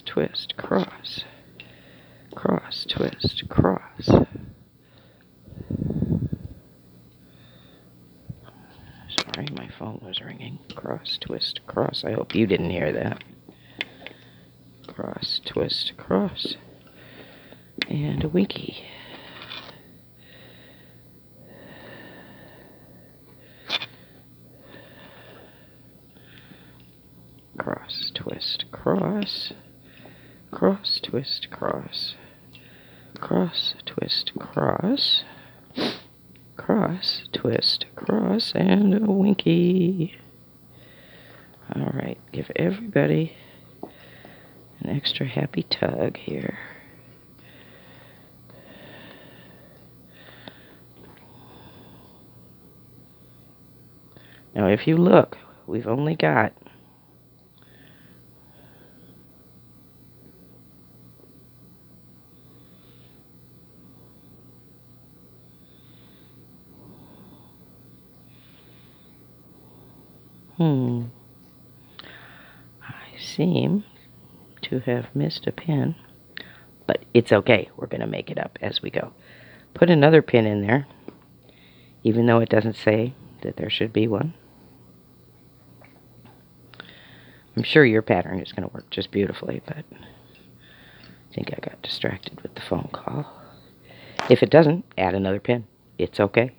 twist, cross. Cross, twist, cross. Sorry, my phone was ringing. Cross, twist, cross. I hope you didn't hear that. Cross, twist, cross. And a winky. Cross, twist, cross. Cross, twist, cross. Cross, twist, cross. Cross, twist, cross, and a winky. Alright, give everybody an extra happy tug here. Now if you look, we've only got I seem to have missed a pin, but it's okay. We're going to make it up as we go. Put another pin in there, even though it doesn't say that there should be one. I'm sure your pattern is going to work just beautifully, but I think I got distracted with the phone call. If it doesn't, add another pin. It's okay.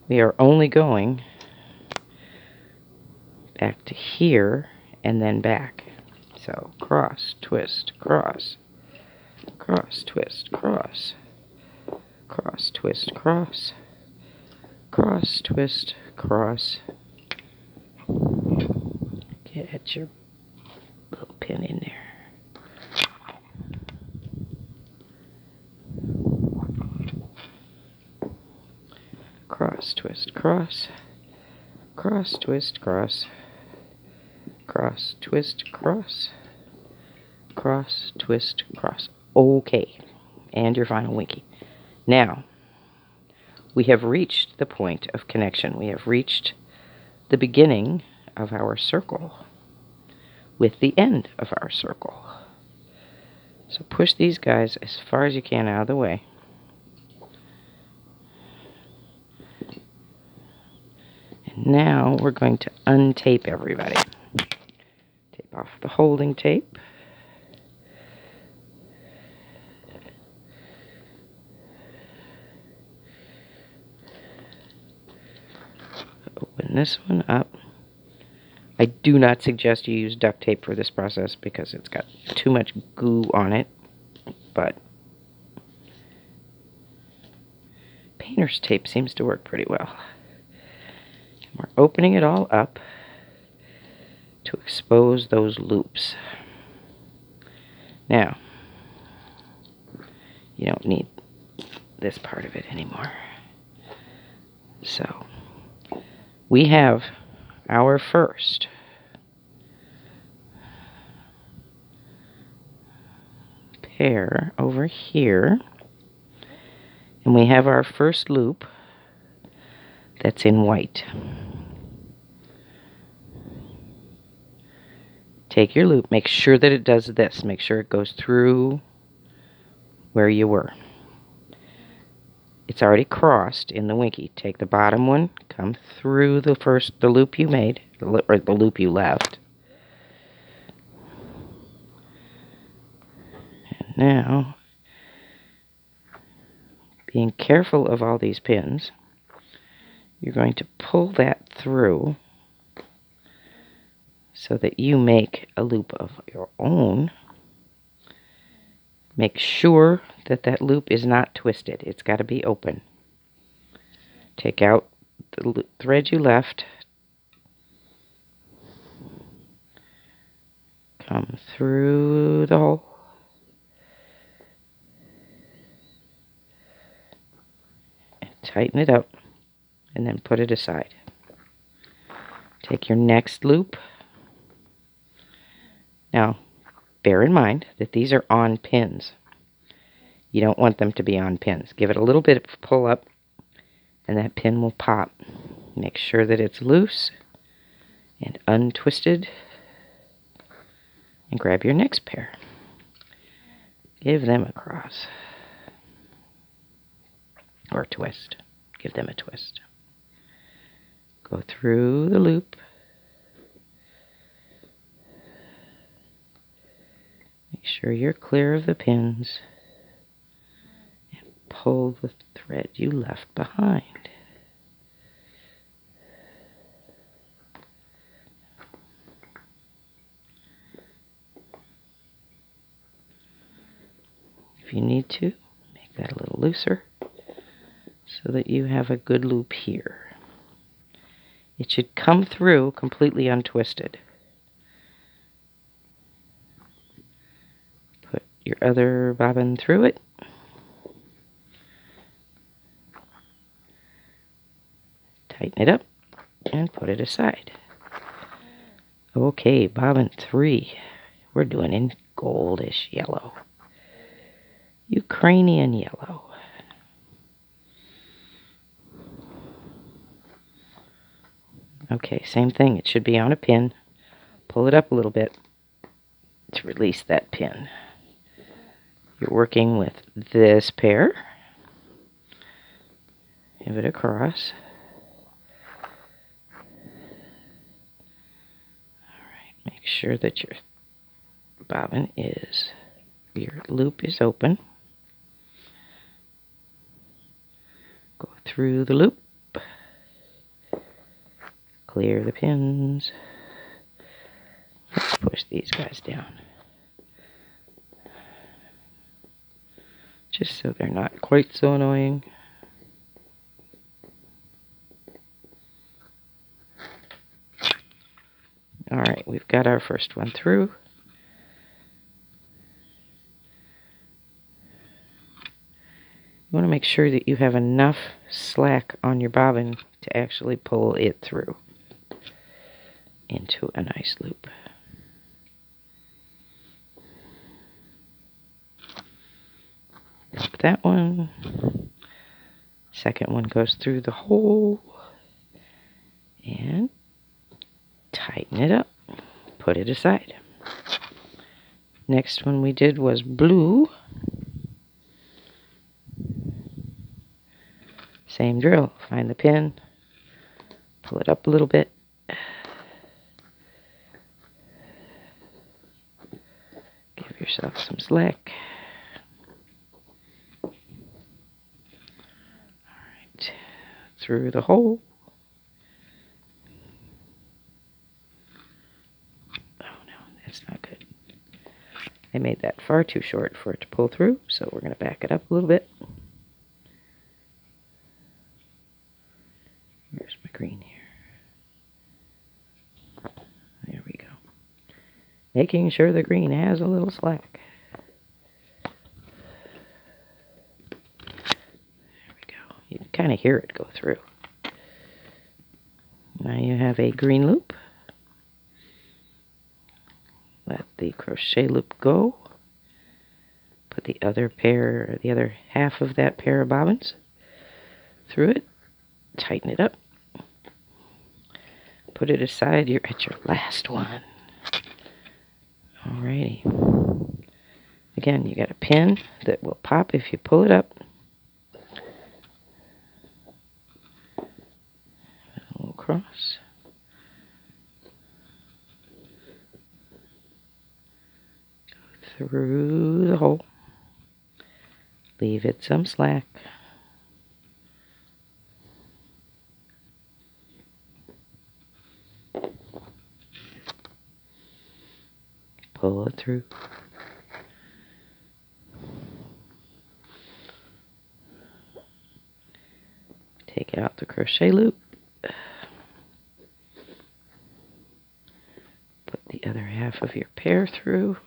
We are only going back to here and then back. So cross, twist, cross. Cross, twist, cross. Cross, twist, cross. Cross, twist, cross. Get your little pin in there. Cross, twist, cross. Cross, twist, cross. Cross, twist, cross. Cross, twist, cross. Okay. And your final winky. Now, we have reached the point of connection. We have reached the beginning of our circle with the end of our circle. So push these guys as far as you can out of the way. And now we're going to untape everybody. Tape off the holding tape. Open this one up. I do not suggest you use duct tape for this process because it's got too much goo on it, but painter's tape seems to work pretty well. We're opening it all up to expose those loops. Now, you don't need this part of it anymore. So, we have our first pair over here, and we have our first loop that's in white. Take your loop, make sure that it does this, make sure it goes through where you were. It's already crossed in the winky. Take the bottom one, come through the loop you made, or the loop you left. And now, being careful of all these pins, you're going to pull that through so that you make a loop of your own. Make sure that that loop is not twisted. It's got to be open. Take out the thread you left. Come through the hole. And tighten it up. And then put it aside. Take your next loop. Now, bear in mind that these are on pins. You don't want them to be on pins. Give it a little bit of pull up, and that pin will pop. Make sure that it's loose and untwisted. And grab your next pair. Give them a cross. Or a twist. Give them a twist. Go through the loop. Make sure you're clear of the pins. And pull the thread you left behind. If you need to, make that a little looser so that you have a good loop here. It should come through completely untwisted. Put your other bobbin through it. Tighten it up and put it aside. Okay, bobbin 3. We're doing in goldish yellow. Ukrainian yellow. Okay, same thing. It should be on a pin. Pull it up a little bit to release that pin. You're working with this pair. Give it across. Alright, make sure that your your loop is open. Go through the loop. Clear the pins. Let's push these guys down. Just so they're not quite so annoying. Alright, we've got our first one through. You want to make sure that you have enough slack on your bobbin to actually pull it through into a nice loop. Dump that one. Second one goes through the hole. And tighten it up. Put it aside. Next one we did was blue. Same drill. Find the pin. Pull it up a little bit. Give yourself some slack. Alright. Through the hole. Oh no, that's not good. I made that far too short for it to pull through, so we're going to back it up a little bit. Here's my green here. There we go. Making sure the green has a little slack. There we go. You can kind of hear it go through. Now you have a green loop. Let the crochet loop go. Put the other half of that pair of bobbins through it. Tighten it up. Put it aside. You're at your last one. Alrighty. Again, you got a pin that will pop if you pull it up. A little cross. Go through the hole. Leave it some slack. Pull it through. Take out the crochet loop. Put the other half of your pair through.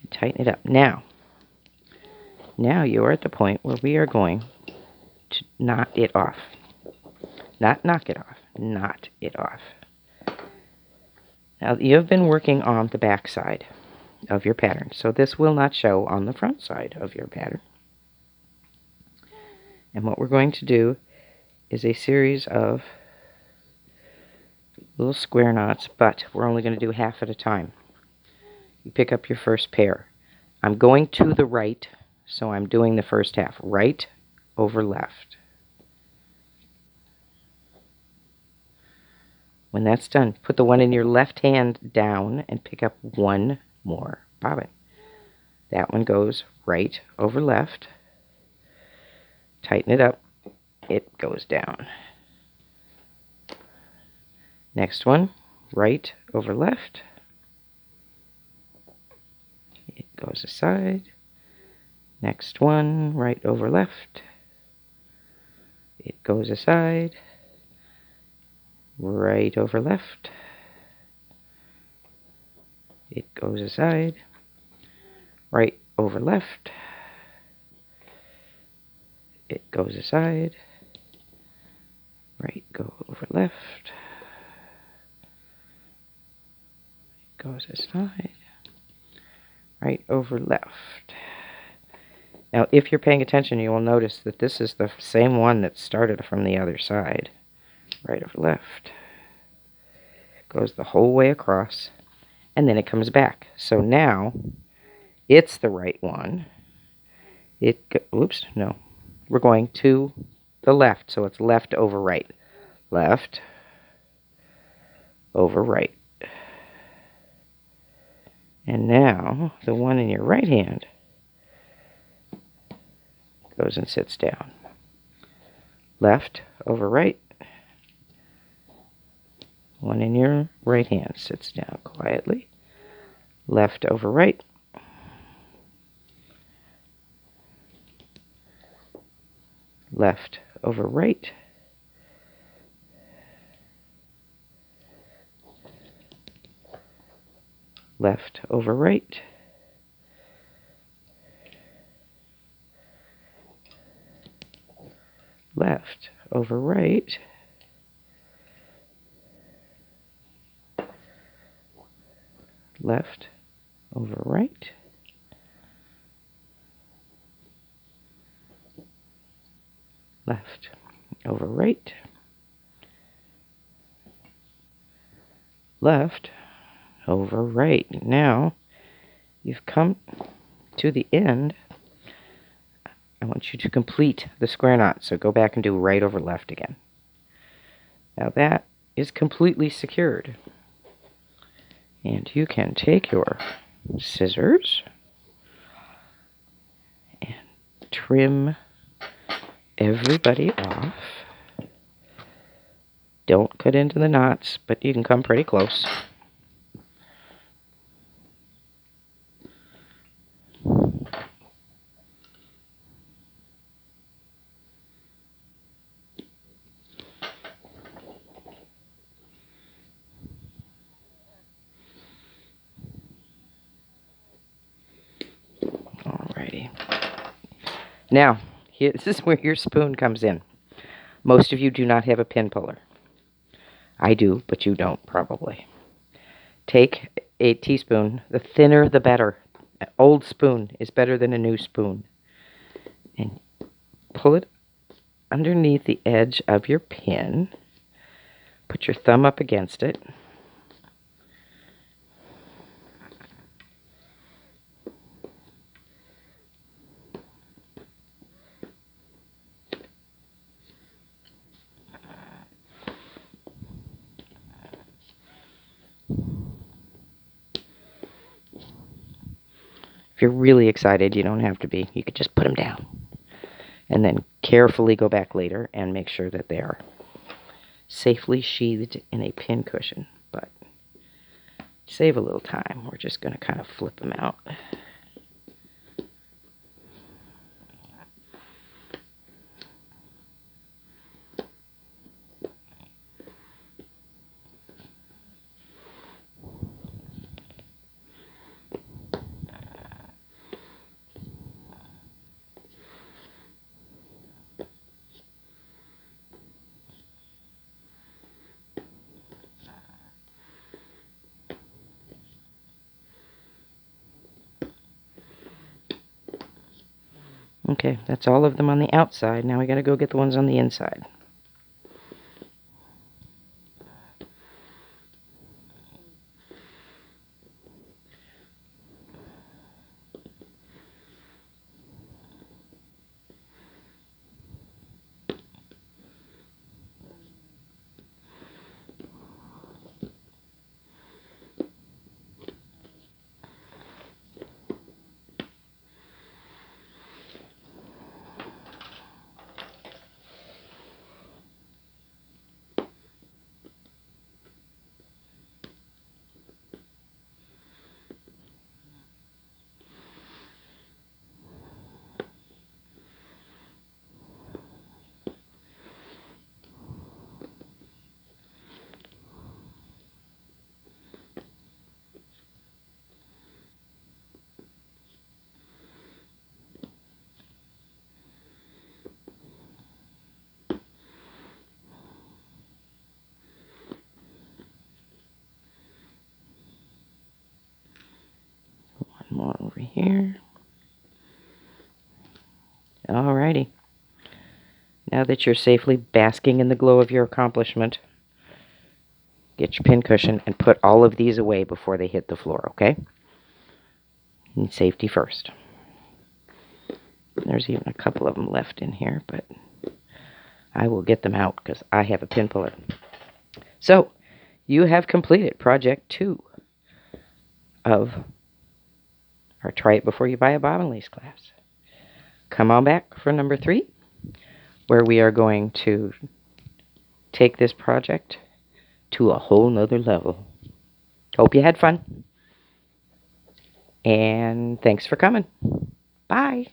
And tighten it up. Now you're at the point where we are going to knot it off. Not knock it off. Knot it off. Now, you have been working on the back side of your pattern, so this will not show on the front side of your pattern. And what we're going to do is a series of little square knots, but we're only going to do half at a time. You pick up your first pair. I'm going to the right, so I'm doing the first half. Right over left. When that's done, put the one in your left hand down and pick up one more bobbin. That one goes right over left. Tighten it up. It goes down. Next one, right over left. It goes aside. Next one, right over left. It goes aside. Right over left. It goes aside. Right over left. It goes aside. Right go over left. It goes aside. Right over left. Now, if you're paying attention, you will notice that this is the same one that started from the other side. Right over left. Goes the whole way across, and then it comes back. So now, it's the right one. Oops, no. We're going to the left, so it's left over right. Left over right. And now, the one in your right hand goes and sits down. Left over right. One in your right hand sits down quietly. Left over right. Left over right. Left over right. Left over right. Left over right. Left over right. Left over right. Now you've come to the end. I want you to complete the square knot, so go back and do right over left again. Now that is completely secured. And you can take your scissors and trim everybody off. Don't cut into the knots, but you can come pretty close. Alrighty. Now, this is where your spoon comes in. Most of you do not have a pin puller. I do, but you don't, probably. Take a teaspoon. The thinner, the better. An old spoon is better than a new spoon. And pull it underneath the edge of your pin. Put your thumb up against it. If you're really excited, you don't have to be. You could just put them down. And then carefully go back later and make sure that they are safely sheathed in a pin cushion. But to save a little time, we're just going to kind of flip them out. Okay, that's all of them on the outside. Now we got to go get the ones on the inside. over here. Alrighty. Now that you're safely basking in the glow of your accomplishment, get your pincushion and put all of these away before they hit the floor, okay? And safety first. There's even a couple of them left in here, but I will get them out because I have a pin puller. So, you have completed Project 2 of our Try It Before You Buy a Bobbin Lace class. Come on back for number 3, where we are going to take this project to a whole nother level. Hope you had fun. And thanks for coming. Bye.